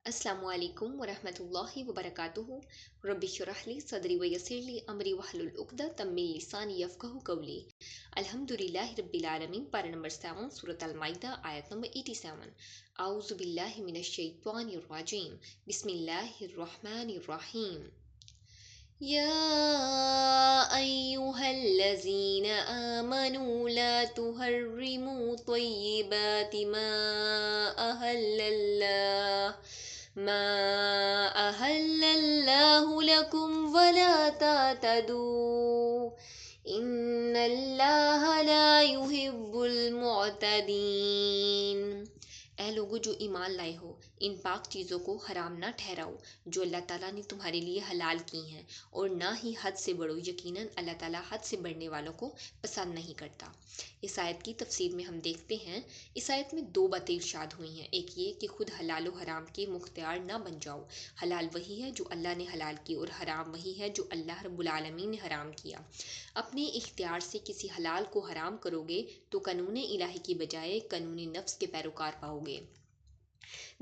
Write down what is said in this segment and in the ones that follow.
अस्सलामु अलैकुम वरहमतुल्लाहि वबरकातुहू। रब्बि इश्रह ली सदरी वयस्सिर ली अमरी वहलुल उक़दतम मिन लिसानी यफ़क़हू क़ौली। अल्हम्दुलिल्लाहि रब्बिल आलमीन। पारा नंबर 7 सूरत अल-माइदा आयत नंबर 87। आऊज़ु बिल्लाहि मिनश शैतानिर रजीम। बिस्मिल्लाहिर रहमानिर रहीम। या अय्युहल्लज़ीना आमनू ला तुहर्रिमू तय्यिबाति अहल्लल्लाहु लकुम वला तातदू इन्नल्लाहा ला युहिब्बुल मुअतदीन। ऐ लोगो जो ईमान लाए हो, इन पाक चीज़ों को हराम ना ठहराओ जो अल्लाह ताला ने तुम्हारे लिए हलाल की हैं, और ना ही हद से बढ़ो, यकीनन अल्लाह ताला हद से बढ़ने वालों को पसंद नहीं करता। इस आयत की तफसीर में हम देखते हैं, इस आयत में दो बातें इरशाद हुई हैं। एक ये कि खुद हलाल व हराम के मुख्तियार ना बन जाओ। हलाल वही है जो अल्लाह ने हलाल की, और हराम वही है जो अल्लाह रब्बुल आलमीन ने हराम किया। अपने इख्तियार से किसी हलाल को हराम करोगे तो कानून इलाही की बजाय कानून नफ्स के पैरोकार पाओगे।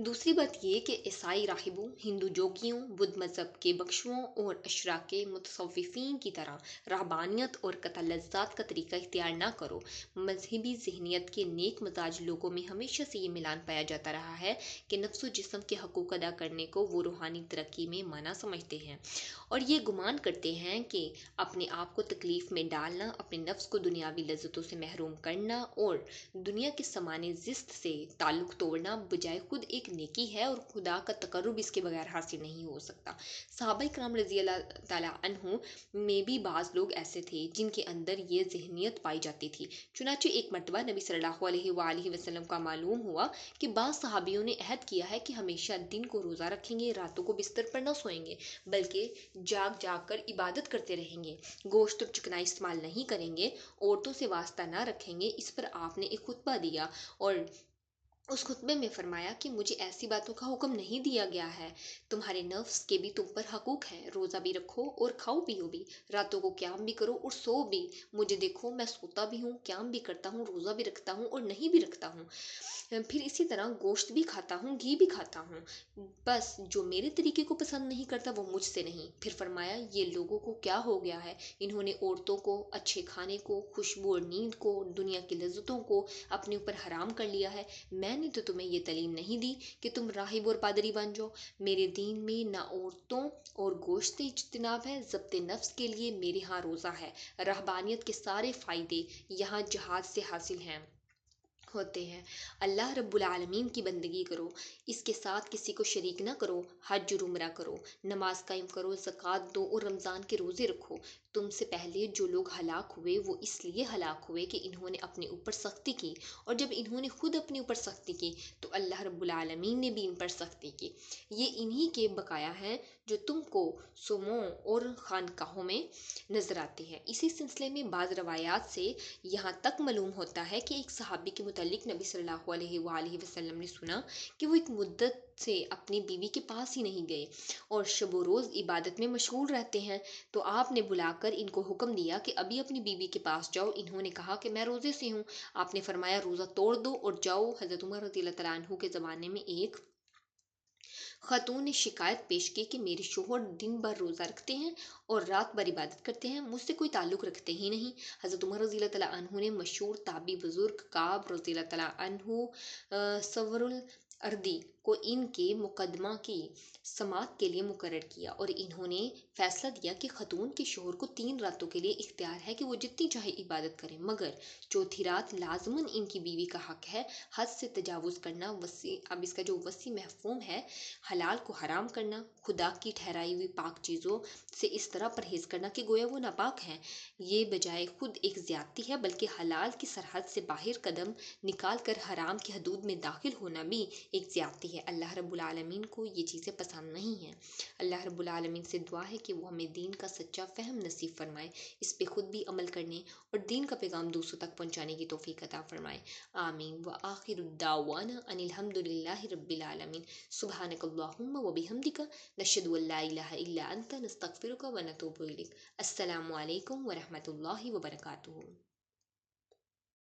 दूसरी बात ये कि ईसाई राहिबों, हिंदू जोगियों, बुद्ध मज़हब के बख्शुओं और अशराके मुतसव्विफ़ीन की तरह रहबानियत और कतल लज़्ज़ात का तरीका इख्तियार ना करो। मजहबी ज़हनियत के नेक मजाज लोगों में हमेशा से ये मिलान पाया जाता रहा है कि नफ्स व जिस्म के हकूक़ अदा करने को वो रूहानी तरक्की में माना समझते हैं, और ये गुमान करते हैं कि अपने आप को तकलीफ़ में डालना, अपने नफ्स को दुनियावी लज़्ज़तों से महरूम करना और दुनिया के समाने ज़िस्त से ताल्लुक़ तोड़ना बजाय खुद एक नेकी है, और खुदा का तकर्रुब इसके बगैर हासिल नहीं हो सकता। सहाबा इकराम रज़ी अल्लाह ताला अन्हु में भी बाज़ लोग ऐसे थे जिनके अंदर ये ज़हनियत पाई जाती थी। चुनांचे एक मरतबा नबी सल्लल्लाहु अलैहि वसल्लम का मालूम हुआ कि बाज़ सहाबियों ने अहद किया है कि हमेशा दिन को रोज़ा रखेंगे, रातों को बिस्तर पर न सोएंगे, बल्कि जाग जाग कर इबादत करते रहेंगे, गोश्त और चिकना इस्तेमाल नहीं करेंगे, औरतों से वास्ता ना रखेंगे। इस पर आपने एक खुतबा दिया और उस खुतबे में फरमाया कि मुझे ऐसी बातों का हुक्म नहीं दिया गया है, तुम्हारे नफ्स के भी तुम पर हकूक हैं। रोज़ा भी रखो और खाओ पियो भी, रातों को क्याम भी करो और सो भी। मुझे देखो, मैं सोता भी हूँ, क्याम भी करता हूँ, रोज़ा भी रखता हूँ और नहीं भी रखता हूँ, फिर इसी तरह गोश्त भी खाता हूँ, घी भी खाता हूँ। बस जो मेरे तरीके को पसंद नहीं करता वो मुझसे नहीं। फिर फरमाया, ये लोगों को क्या हो गया है, इन्होंने औरतों को, अच्छे खाने को, खुशबू और नींद को, दुनिया की लज्जतों को अपने ऊपर हराम कर लिया है। मैंने तो तुम्हें ये तालीम नहीं दी कि तुम राहिब और पादरी बन जाओ। मेरे दीन में ना औरतों और गोश्त से इज्तिनाब है, ज़ब्ते नफ्स के लिए मेरे यहाँ रोज़ा है। रहबानियत के सारे फ़ायदे यहाँ जहाद से हासिल हैं होते हैं। अल्लाह रब्बुल आलमीन की बंदगी करो, इसके साथ किसी को शरीक ना करो, हज और उम्रा करो, नमाज कायम करो, ज़कात दो और रमज़ान के रोज़े रखो। तुमसे पहले जो लोग हलाक हुए वो इसलिए हलाक हुए कि इन्होंने अपने ऊपर सख्ती की, और जब इन्होंने खुद अपने ऊपर सख्ती की तो अल्लाह रब्बुल आलमीन ने भी इन पर सख्ती की। ये इन्हीं के बकाया हैं जो तुमको सुमों और खानकाहों में नज़र आते हैं। इसी सिलसिले में बाज़ रवायात से यहाँ तक मालूम होता है कि एक सहाबी के मुतालिक नबी सल्लल्लाहु अलैहि वसल्लम ने सुना कि वो एक मुद्दत से अपनी बीवी के पास ही नहीं गए और शब रोज़ इबादत में मशगूल रहते हैं। तो आपने बुलाकर इनको हुक्म दिया कि अभी अपनी बीवी के पास जाओ। इन्होंने कहा कि मैं रोज़े से हूँ। आपने फरमाया, रोज़ा तोड़ दो और जाओ। हज़रत उमर रज़ियल्लाहु तआला अन्हु के ज़माने में एक खातून ने शिकायत पेश की कि मेरे शोहर दिन भर रोज़ा रखते हैं और रात भर इबादत करते हैं, मुझसे कोई ताल्लुक़ रखते ही नहीं। हज़रत उमर रज़ियल्लाहु तआला अन्हु ने मशहूर ताबी बुज़ुर्ग काब रज़ियल्लाहु तआला अन्हु सवरुल अर्दी को इनके मुकदमा की समात के लिए मुकर्रर किया, और इन्होंने फैसला दिया कि खतून के शोहर को 3 रातों के लिए इख्तियार है कि वो जितनी चाहे इबादत करें, मगर चौथी रात लाजमन इनकी बीवी का हक है। हद से तजावुज़ करना वसी, अब इसका जो वसी महफूम है, हलाल को हराम करना, खुदा की ठहराई हुई पाक चीज़ों से इस तरह परहेज़ करना कि गोया वो नापाक हैं, ये बजाय खुद एक ज़्यादती है, बल्कि हलाल की सरहद से बाहर कदम निकाल कर हराम की हदूद में दाखिल होना भी एक ज़्यादती है। अल्लाह रब्बुल आलमीन को ये चीज़ें पसंद नहीं हैं। अल्लाह रब्बुल आलमीन से दुआ है कि वो हमें दीन का सच्चा फ़हम नसीब फरमाए, इस पे खुद भी अमल करने और दीन का पैगाम दूसरों तक पहुँचाने की तौफीक अता फरमाए। आमीन व आखिरु दावाना अनिल हम्दुलिल्लाहि रब्बिल आलमीन। सुब्हानकल्लाहुम्मा व बिहम्दिका नशहदु अल्ला इलाहा इल्ला अंता नस्तगफिरुका व नतूबु इलैक। अस्सलामु अलैकुम व रहमतुल्लाहि व बरकातुहू।